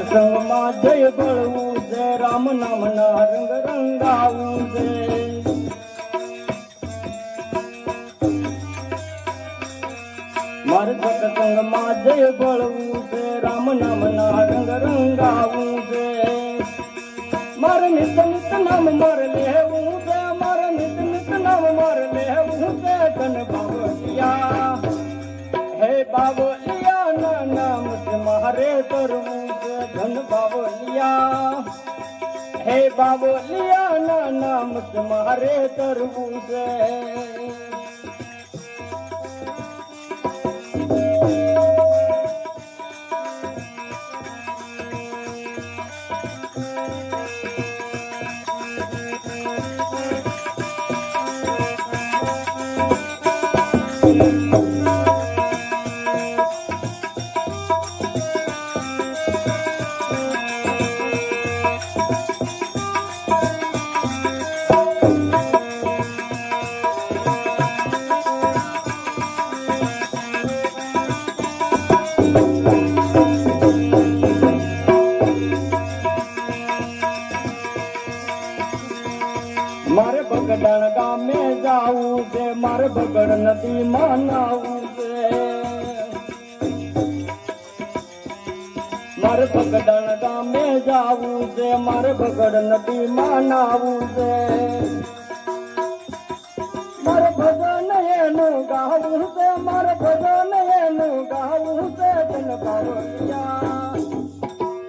સત્સંગમાં જય બળવું છે, રામ નામના રંગ રંગાવું છે. મારે સત્સંગમાં જય બળવું છે, રામ નામના રંગ રંગાવું છે. મારે નિત નિત નામ મારે લેવું છે, મારે નિત નિત નામ મારે લેવું છે. ધન બાબલિયા હે બાબલિયા ના નામ છે મારે કરવું છે. ધન બાબલિયા હે બાબલિયા ના નામ છે મારે કરવું છે. મારે બગડણ ગામે જાવું છે, મારે બગડ નદી માં નાવું છે. મારે બગડણ ગામે જાવું છે, મારે બગડ નદી માં નાવું છે. મારે ભજન એનું ગાવું છે, મારે ભજન એનું ગાવું છે. ધન બાબલિયા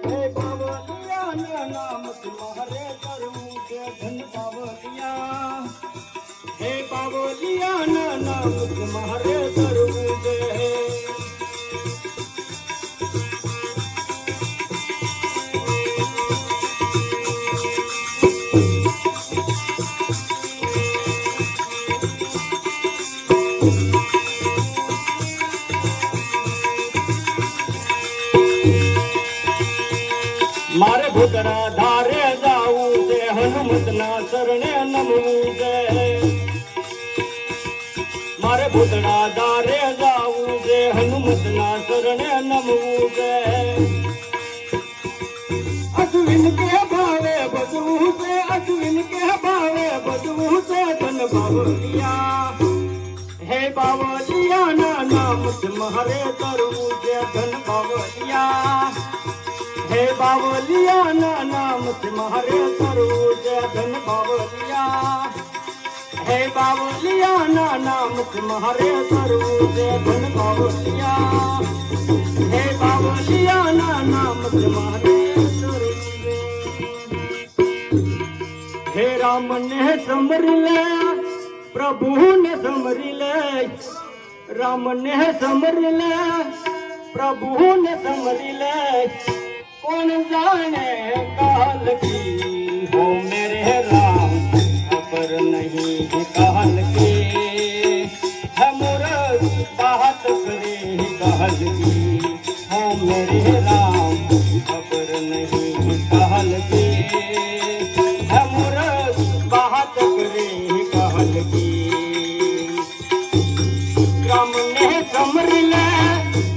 હે બાબલિયા ના નામ મારે કરવું છે. ધન બાબલિયા હે બાબલિયા ના નામ મારે કરવું છે. મારે ભૂતના ધારે જાવું છે, હનુમતના શરણે નમવું છે. મારે ભૂતના ધારે જાવું છે, હનુમતના શરણે નમવું છે. અશ્વિન કે ભાવે બધું છે, અશ્વિન કે ભાવે બધું છે. ધન બાબલિયા હે બાબલિયા ના નામ મારે કરવું છે. ધન બાબલિયા હે બાબલિયા ના નામ મારે કરવું છે. ધન બાબલિયા હે બાબલિયા ના નામ મારે કરવું છે. ધન બાબલિયા હે બાબલિયા ના નામ મારે કરવું છે. હે રામ ને સમરી લે, પ્રભુ ને સમરી લે. રામ ને સમરી લે, પ્રભુ ને સમરી લે. कौन जाने काल की हो मेरे राम, खबर नहीं काल की. है मुरत बात करे काल की हो मेरे राम, खबर नहीं काल की. है मुरत बात करे काल की. राम ने समर ले,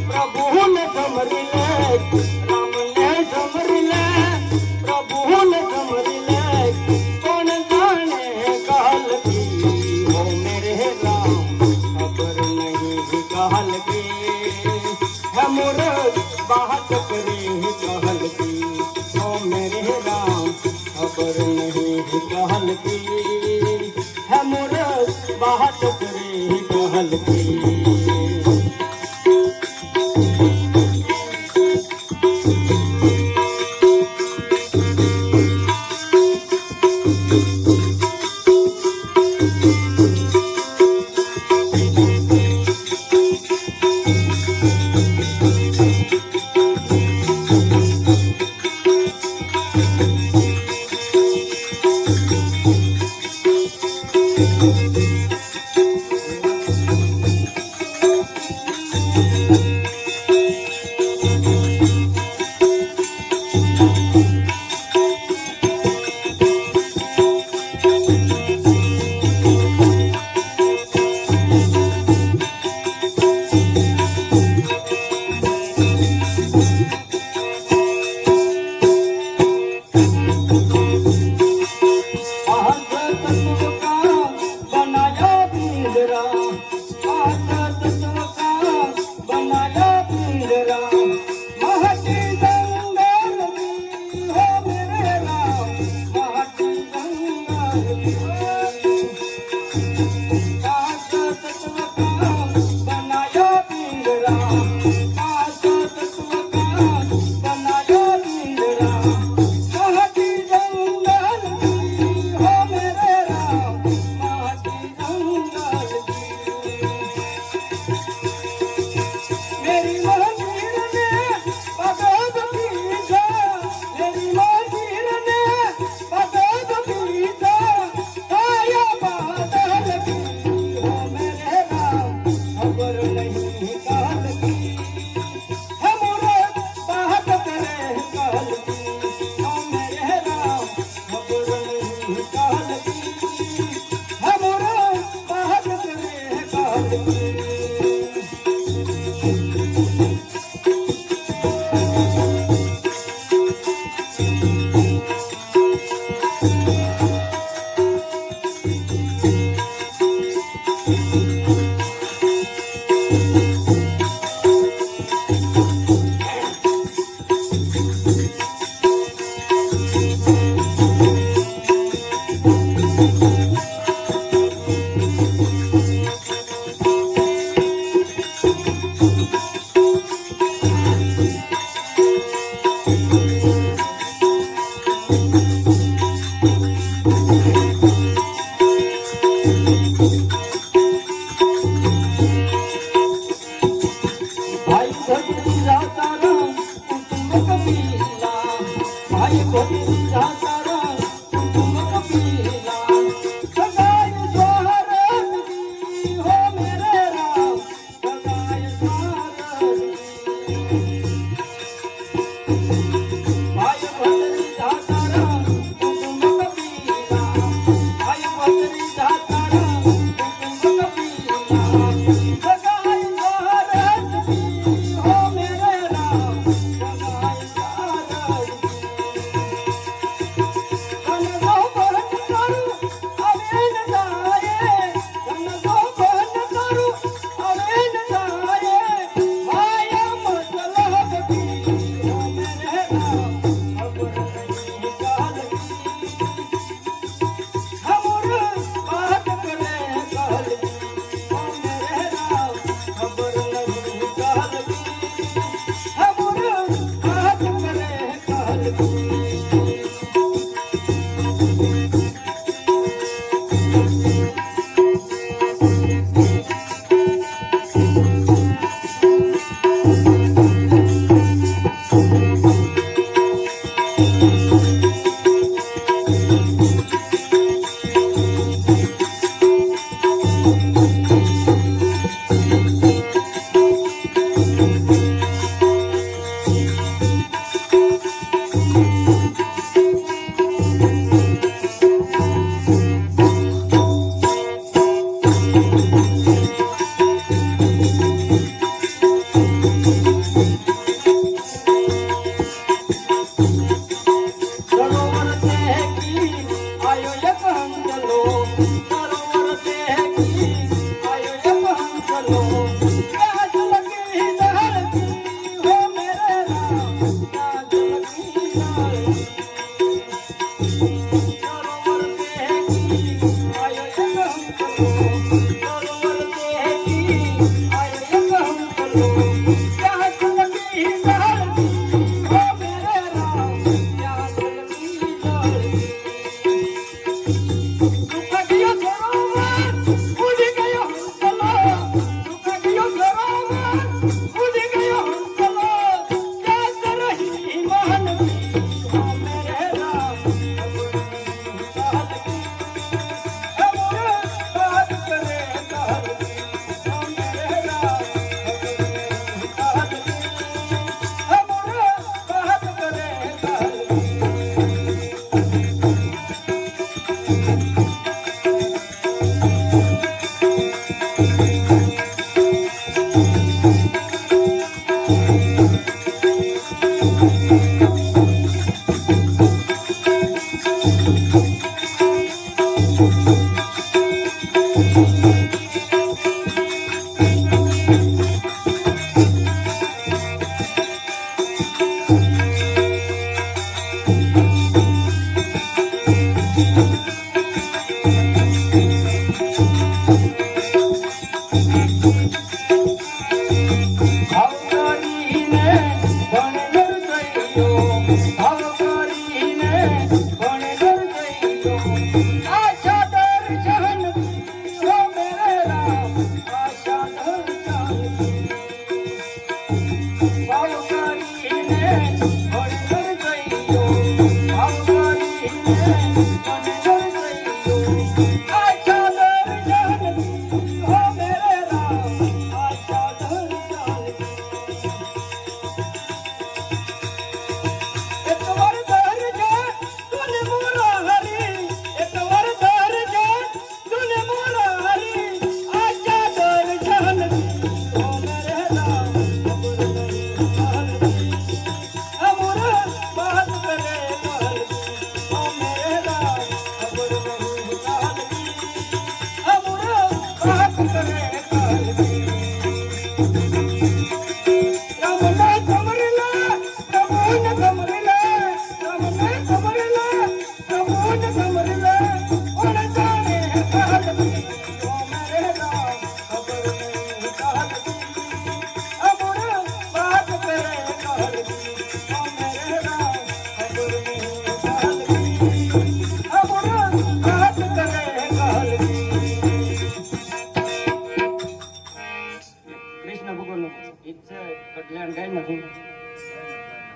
प्रभु ने समर ले. बात करे कहल की ओ मेरे राम, खबर नहीं कहल की. है मुरत बात करे कहल की.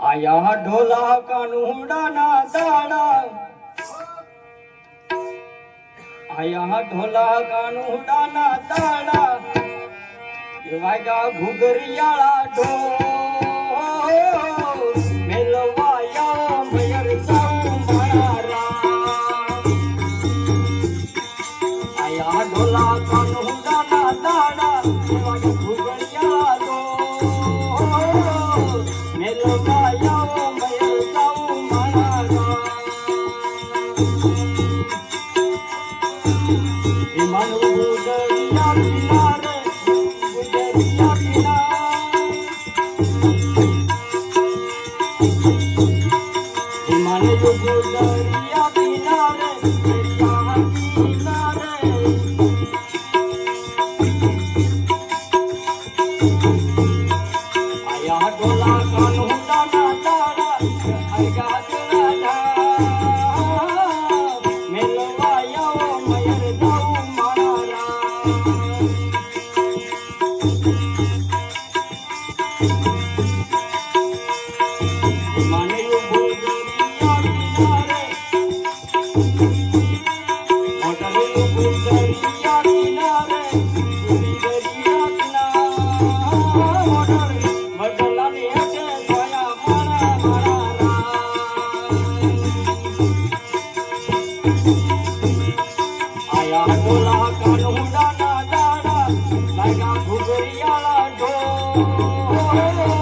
આયા ઢોલા કાનુડાના દાડા આયા ઢોલા કાનુડાના દાડા વાગા ઘુઘરિયાળા ઢોલ મેલવાયા મયર સાઉ મારા આયા ઢોલા કાનુડાના દાડા વાગા ઘુઘરિયાળા ઢોલ મેલવાયા મયર સાઉ મારા વિમાન ઉડરિયા કિનારે ઉડરિયા કિનારે વિમાન ઉડરિયા કિનારે આયા ઢોલા કાનુડાના દાડા આયા ઢોલા કાનુડાના દાડા લાગ્યા ઘુઘરિયાળા ઢોલ